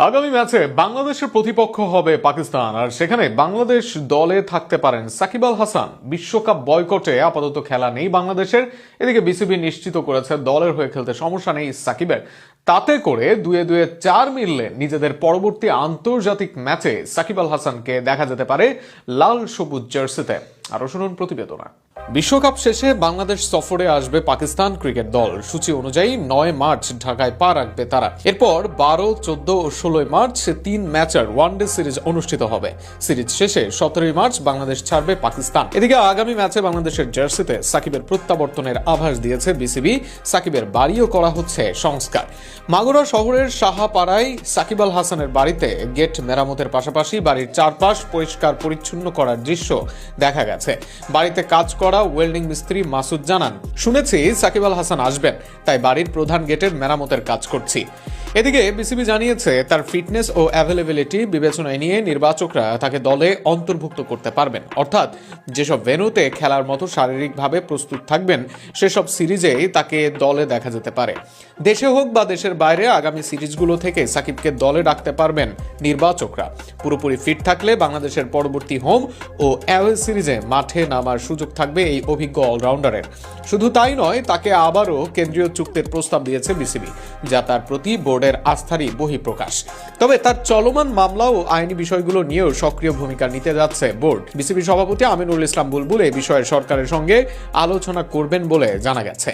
আগামী ম্যাচে বাংলাদেশের প্রতিপক্ষ হবে পাকিস্তান, আর সেখানে বাংলাদেশ দলে থাকতে পারেন সাকিব আল হাসান। বিশ্বকাপ বয়কটে আপাতত খেলা নেই বাংলাদেশের। এদিকে বিসিবি নিশ্চিত করেছে দলের হয়ে খেলতে সমস্যা নেই সাকিবের। তাতে করে দুয়ে দুয়ে 4 মিললে নিজেদের পরবর্তী আন্তর্জাতিক ম্যাচে সাকিব আল হাসানকে দেখা যেতে পারে লাল সবুজ জার্সিতে। আরো শুনুন প্রতিবেদনা। বিশ্বকাপ শেষে বাংলাদেশ সফরে আসবে পাকিস্তান ক্রিকেট দল। সূচি অনুযায়ী 9 মার্চ ঢাকায় পা রাখবে তারা। এরপর 12, 14 ও 16 মার্চ 3 ম্যাচের ওয়ানডে সিরিজ অনুষ্ঠিত হবে। সিরিজ শেষে 17 মার্চ বাংলাদেশ ছাড়বে পাকিস্তান। এদিকে আগামী ম্যাচে বাংলাদেশের জার্সিতে সাকিবের প্রত্যাবর্তনের আভাস দিয়েছে বিসিবি। সাকিবের বাড়িও করা হচ্ছে সংস্কার। মাগুরা শহরের সাহাপাড়ায় সাকিব আল হাসানের বাড়িতে গেট মেরামতের পাশাপাশি বাড়ির চারপাশ পরিষ্কার পরিচ্ছন্ন করার দৃশ্য দেখা গেছে। বাড়িতে কাজ করা ওয়েল্ডিং মিস্ত্রি মাসুদ জানান, শুনেছি সাকিব আল হাসান আসবেন, তাই বাড়ির প্রধান গেটের মেরামতের কাজ করছি। এদিকে বিসিবি জানিয়েছে তার ফিটনেস ও অ্যাভেলেবিলিটি বিবেচনায় নিয়ে নির্বাচকরা তাকে দলে অন্তর্ভুক্ত করতে পারবেন। অর্থাৎ যেসব ভেন্যুতে খেলার মতো শারীরিকভাবে প্রস্তুত থাকবেন সেসব সিরিজেই তাকে দলে দেখা যেতে পারে। দেশে হোক বা দেশের বাইরে আগামী সিরিজগুলো থেকে সাকিবকে দলে ডাকতে পারবেন নির্বাচকরা। পুরোপুরি ফিট থাকলে বাংলাদেশের পরবর্তী হোম ও অ্যাওয়ে সিরিজে মাঠে নামার সুযোগ থাকবে এই অভিজ্ঞ অলরাউন্ডারের। শুধু তাই নয়, তাকে আবারও কেন্দ্রীয় চুক্তির প্রস্তাব দিয়েছে বিসিবি, যা তার প্রতি বোর্ডের আস্থারই বহিঃপ্রকাশ। তবে তার চলমান মামলা ও আইনি বিষয়গুলো নিয়েও সক্রিয় ভূমিকা নিতে যাচ্ছে বোর্ড। বিসিবি সভাপতি আমিনুল ইসলাম বুলবুল এই বিষয়ে সরকারের সঙ্গে আলোচনা করবেন বলে জানা গেছে।